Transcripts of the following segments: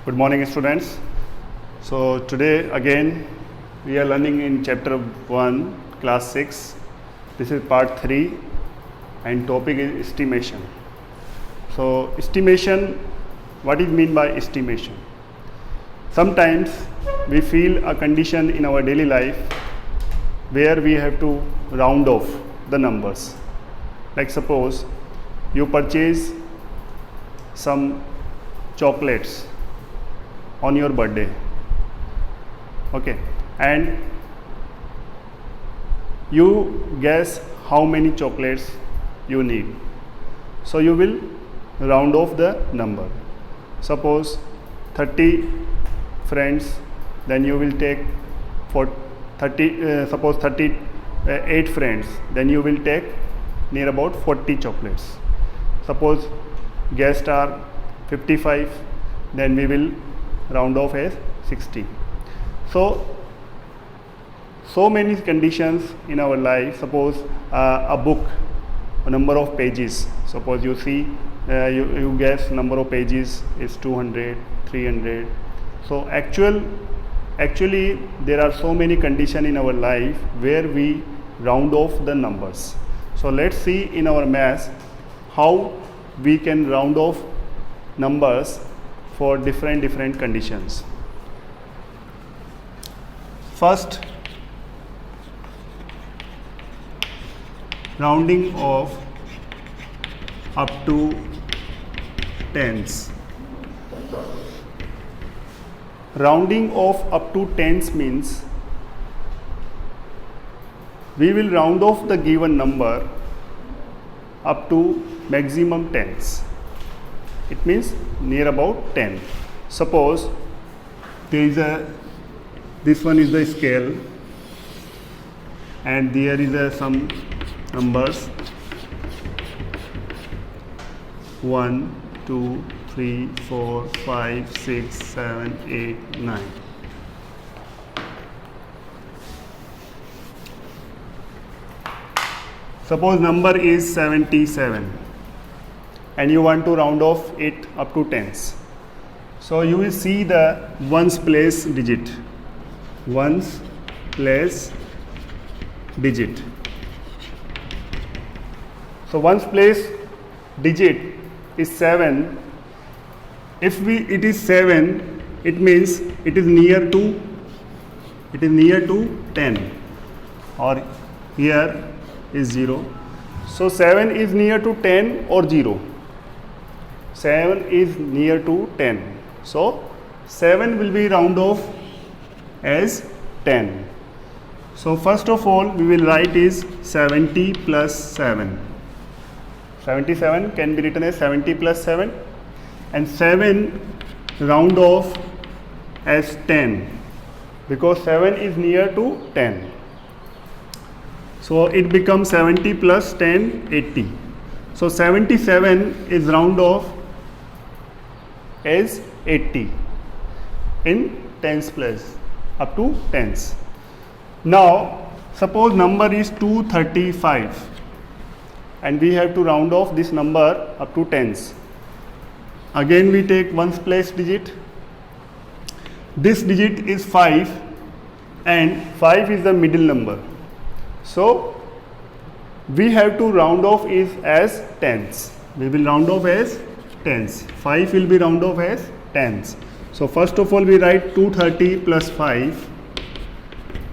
Good morning, students. So today again we are learning in chapter 1, class 6. This is part 3 and topic is estimation. So estimation, what is mean by estimation? Sometimes we feel a condition in our daily life where we have to round off the numbers. Like suppose you purchase some chocolates on your birthday, okay, and you guess how many chocolates you need, so you will round off the number. Suppose 30 friends, then you will take for 30 suppose 38 friends, then you will take near about 40 chocolates. Suppose guests are 55, then we will round off as 60. So many conditions in our life. Suppose a book, a number of pages, suppose you see you guess number of pages is 200, 300. So actually there are so many conditions in our life where we round off the numbers. So let's see in our maths how we can round off numbers for different conditions. First, rounding off up to tens. Rounding off up to tens means we will round off the given number up to maximum tens. It means near about 10. Suppose there is this one is the scale and there is some numbers 1, 2, 3, 4, 5, 6, 7, 8, 9. Suppose number is 77 and you want to round off it up to tens. So you will see the ones place digit. Ones place digit. So ones place digit is 7. If it is 7, it means it is near to 10, or here is 0. So 7 is near to 10 or 0. 7 is near to 10. So 7 will be round off as 10. So first of all we will write is 70 plus 7. 77 can be written as 70 plus 7, and 7 round off as 10 because 7 is near to 10. So it becomes 70 plus 10, 80. So 77 is round off as 80 in tens place up to tens. Now suppose number is 235 and we have to round off this number up to tens. Again we take ones place digit. This digit is 5 and 5 is the middle number. So we have to round off is as tens. We will round off as tens. 5 will be round off as tens. So first of all we write 230 plus 5,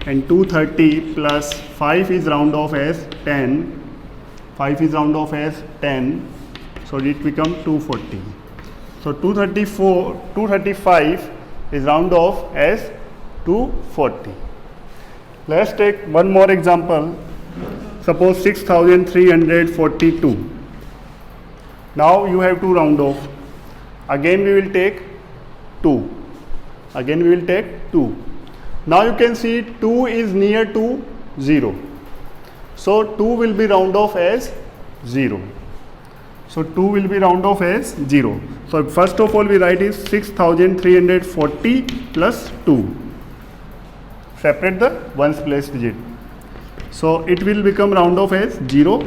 and 230 plus 5 is round off as 10. 5 is round off as 10. So it becomes 240. So 235 is round off as 240. Let's take one more example. Suppose 6342. Now you have to round off. Again we will take 2. Now you can see 2 is near to 0. So 2 will be round off as 0. So first of all we write is 6340 plus 2. Separate the ones place digit. So it will become round off as 0.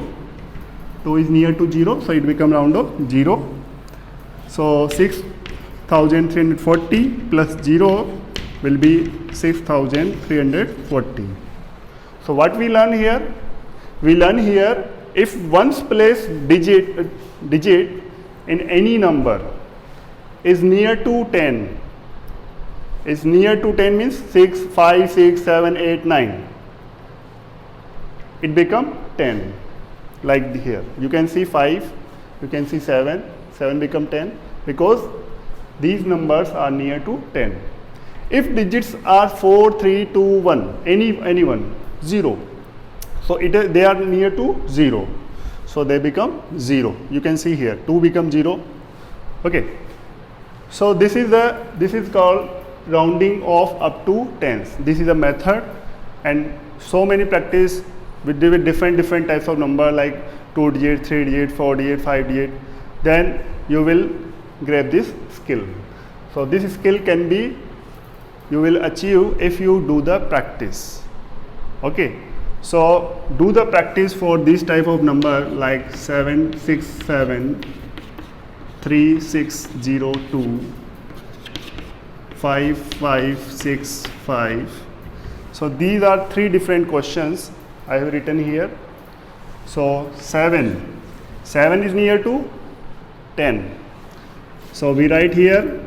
2 is near to 0, so it become round off 0. So 6,340 plus 0 will be 6,340. So what we learn here? We learn here if ones place digit in any number is near to 10. Is near to 10 means 6, 5, 6, 7, 8, 9. It become 10. Like here. You can see 5, you can see 7. 7 become 10 because these numbers are near to 10. If digits are 4, 3, 2, 1, any one, 0. So they are near to 0. So they become 0. You can see here 2 become 0. Okay. So this is called rounding off up to tens. This is a method, and so many practice with different types of number like 2 digit, 3 digit, 4 digit, 5 digit. Then you will grab this skill. So this skill can be you will achieve if you do the practice. Okay. So do the practice for this type of number like 767, 3602, 5565. So these are 3 different questions I have written here. So 7 is near to 10. So we write here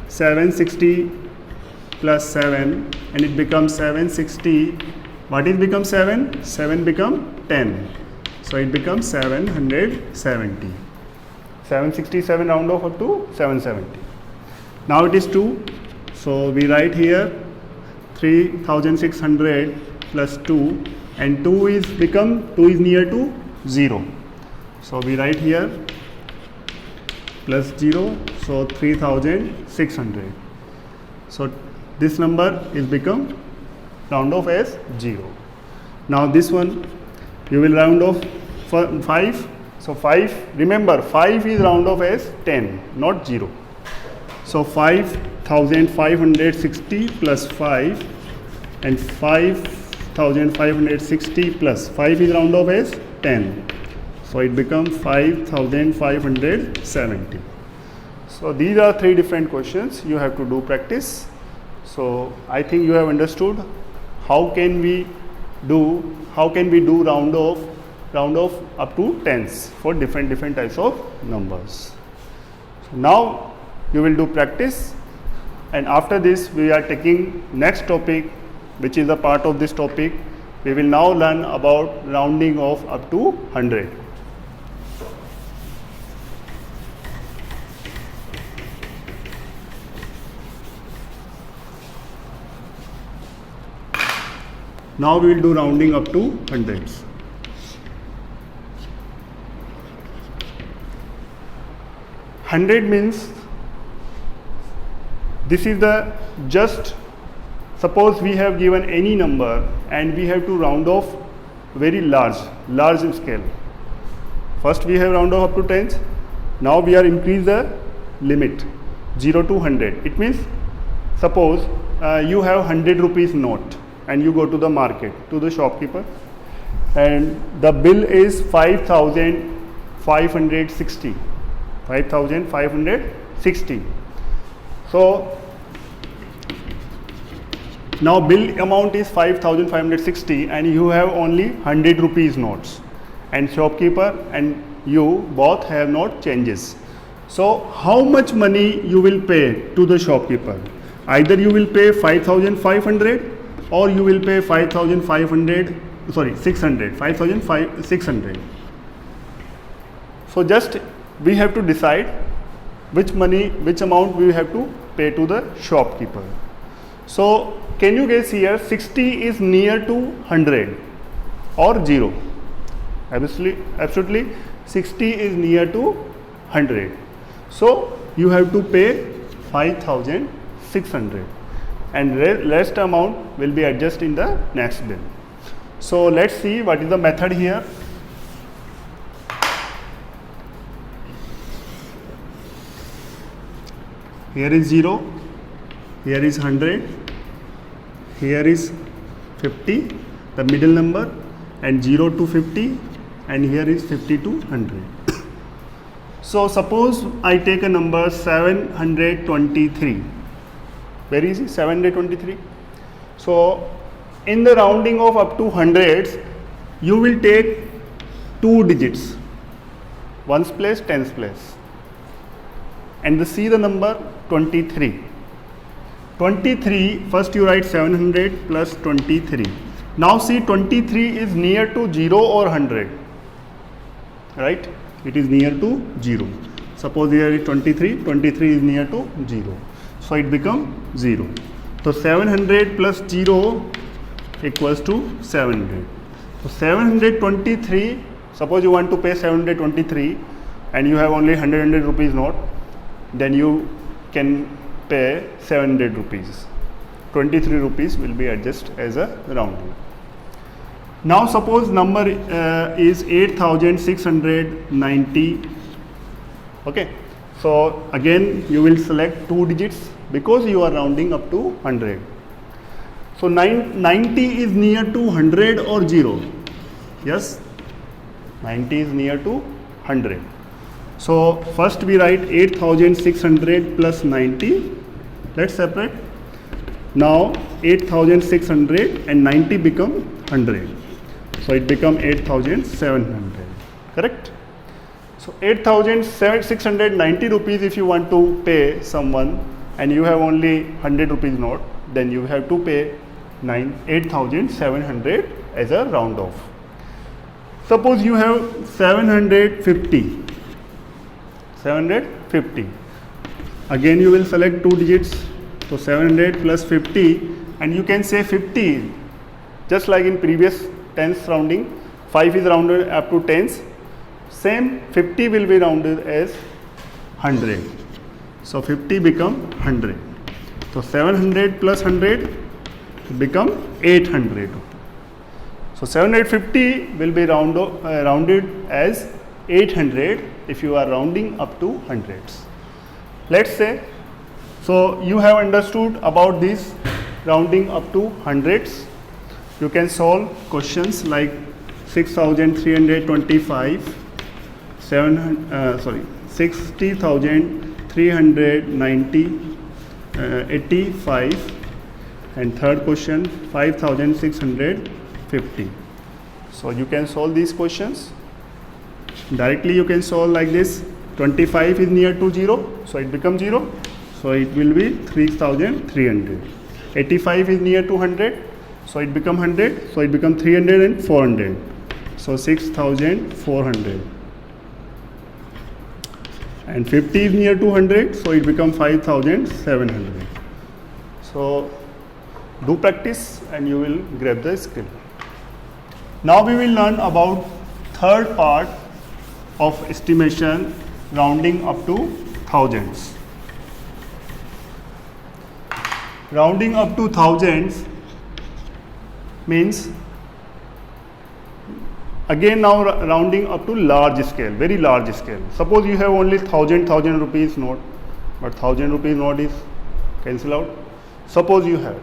760 plus 7 and it becomes 760. What is become 7? 7 become 10. So it becomes 770. 767 round off up to 770. Now it is 2. So we write here 3600 plus 2 and 2 is near to 0. So we write here plus 0, so 3600. So this number is become round off as 0. Now this one you will round off for 5. So 5, remember 5 is round off as 10, not 0. So 5560 plus 5 and 5560 plus 5 is round off as 10. So it becomes 5570. So these are 3 different questions you have to do practice. So I think you have understood how can we do round off up to tens for different types of numbers. So now you will do practice, and after this we are taking next topic, which is a part of this topic. We will now learn about rounding off up to 100. Now we will do rounding up to hundreds. Hundred means this is the just suppose we have given any number and we have to round off very large scale. First we have round off up to tens. Now we are increase the limit 0 to 100. It means suppose you have 100 rupees note and you go to the market, to the shopkeeper, and the bill is 5,560. 5,560. So now bill amount is 5,560 and you have only 100 rupees notes, and shopkeeper and you both have not changes. So how much money you will pay to the shopkeeper? Either you will pay 5,500 or you will pay 600. So just we have to decide which amount we have to pay to the shopkeeper. So can you guess here 60 is near to 100 or 0? Absolutely 60 is near to 100. So you have to pay 5,600 and rest amount will be adjusted in the next bill. So let's see what is the method here. Here is 0, here is 100, here is 50, the middle number, and 0 to 50, and here is 50 to 100. So suppose I take a number 723. Very easy, 723. So in the rounding of up to hundreds, you will take two digits, ones place, tens place, and see the number 23. 23, first you write 700 plus 23. Now see, 23 is near to 0 or 100, right? It is near to 0. Suppose here is 23, 23 is near to 0. So it becomes 0. So 700 plus 0 equals to 700. So 723, suppose you want to pay 723 and you have only 100 rupees note, then you can pay 700 rupees. 23 rupees will be adjusted as a rounding. Now suppose number is 8690. Okay, so again you will select two digits because you are rounding up to 100. So 90 is near to 100 or 0? Yes, 90 is near to 100. So first we write 8600 plus 90. Let's separate. Now 8600 and 90 become 100. So it become 8700. Correct? So 8690 rupees if you want to pay someone and you have only 100 rupees note, then you have to pay 8700 as a round off. Suppose you have 750. 750. Again you will select two digits. So 700 plus 50, and you can say 50, just like in previous tens rounding, 5 is rounded up to tens. Same 50 will be rounded as 100. So 50 become 100. So 700 plus 100 become 800. So 750 will be rounded as 800 if you are rounding up to hundreds. Let's say, so you have understood about this rounding up to hundreds. You can solve questions like 6325, 60,390, 85, and third question 5650. So you can solve these questions. Directly you can solve like this. 25 is near to 0, so it becomes 0. So it will be 3300. 85 is near to 100, so it becomes 100. So it becomes 300 and 400. So 6400. And 50 is near to 100, so it becomes 5700. So do practice and you will grab the skill. Now we will learn about third part of estimation, rounding up to thousands. Rounding up to thousands means again now rounding up to large scale, very large scale. Suppose you have only 1000 rupees note, but 1000 rupees note is cancel out. Suppose you have,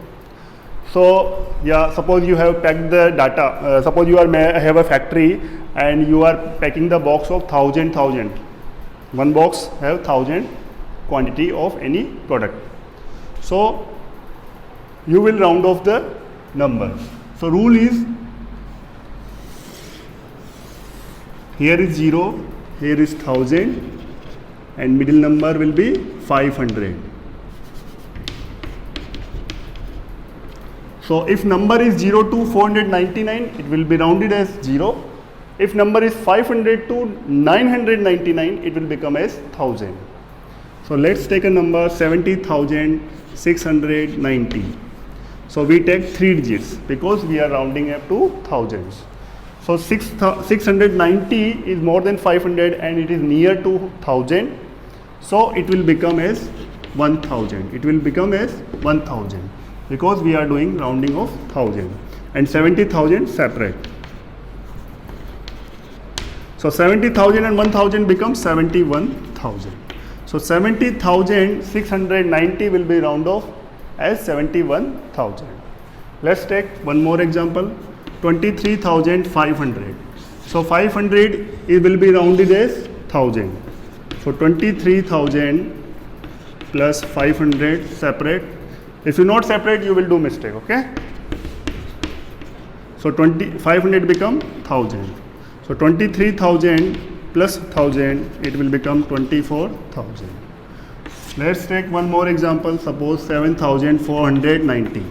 so yeah, suppose you have packed the data. Suppose you have a factory and you are packing the box of 1000. One box have 1000 quantity of any product. So you will round off the numbers. So rule is, here is 0, here is 1000, and middle number will be 500. So if number is 0 to 499, it will be rounded as 0. If number is 500 to 999, it will become as 1000. So let's take a number 70,690. So we take 3 digits because we are rounding up to thousands. So 690 is more than 500 and it is near to 1000. So it will become as 1000. It will become as 1000 because we are doing rounding of 1000, and 70,000 separate. So 70,000 and 1000 becomes 71,000. So 70,690 will be round off as 71,000. Let's take one more example, 23,500. So 500 it will be rounded as 1000. So 23,000 plus 500 separate. If you not separate, you will do mistake. Okay. So 500 become 1000. So 23,000 plus 1000, it will become 24,000. Let's take one more example. Suppose 7,490.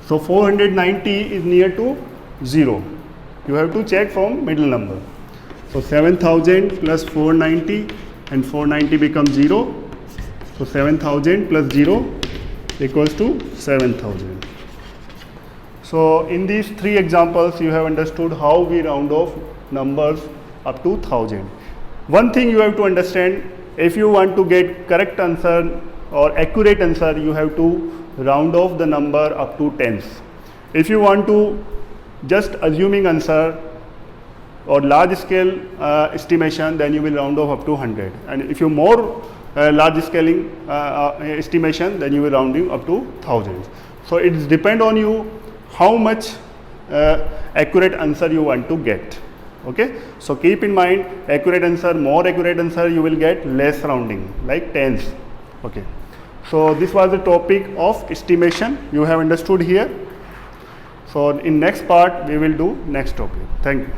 So 490 is near to 0. You have to check from middle number. So 7,000 plus 490, and 490 becomes 0. So 7,000 plus 0 equals to 7,000. So in these three examples, you have understood how we round off numbers up to 1000. One thing you have to understand, if you want to get correct answer or accurate answer, you have to round off the number up to tens. If you want to just assuming answer or large scale estimation, then you will round off up to 100. And if you more large scaling estimation, then you will rounding up to thousands. So it depend on you how much accurate answer you want to get. Okay, so keep in mind, accurate answer, more accurate answer, you will get less rounding, like tens. Okay, so this was the topic of estimation. You have understood here. So in next part we will do next topic. Thank you.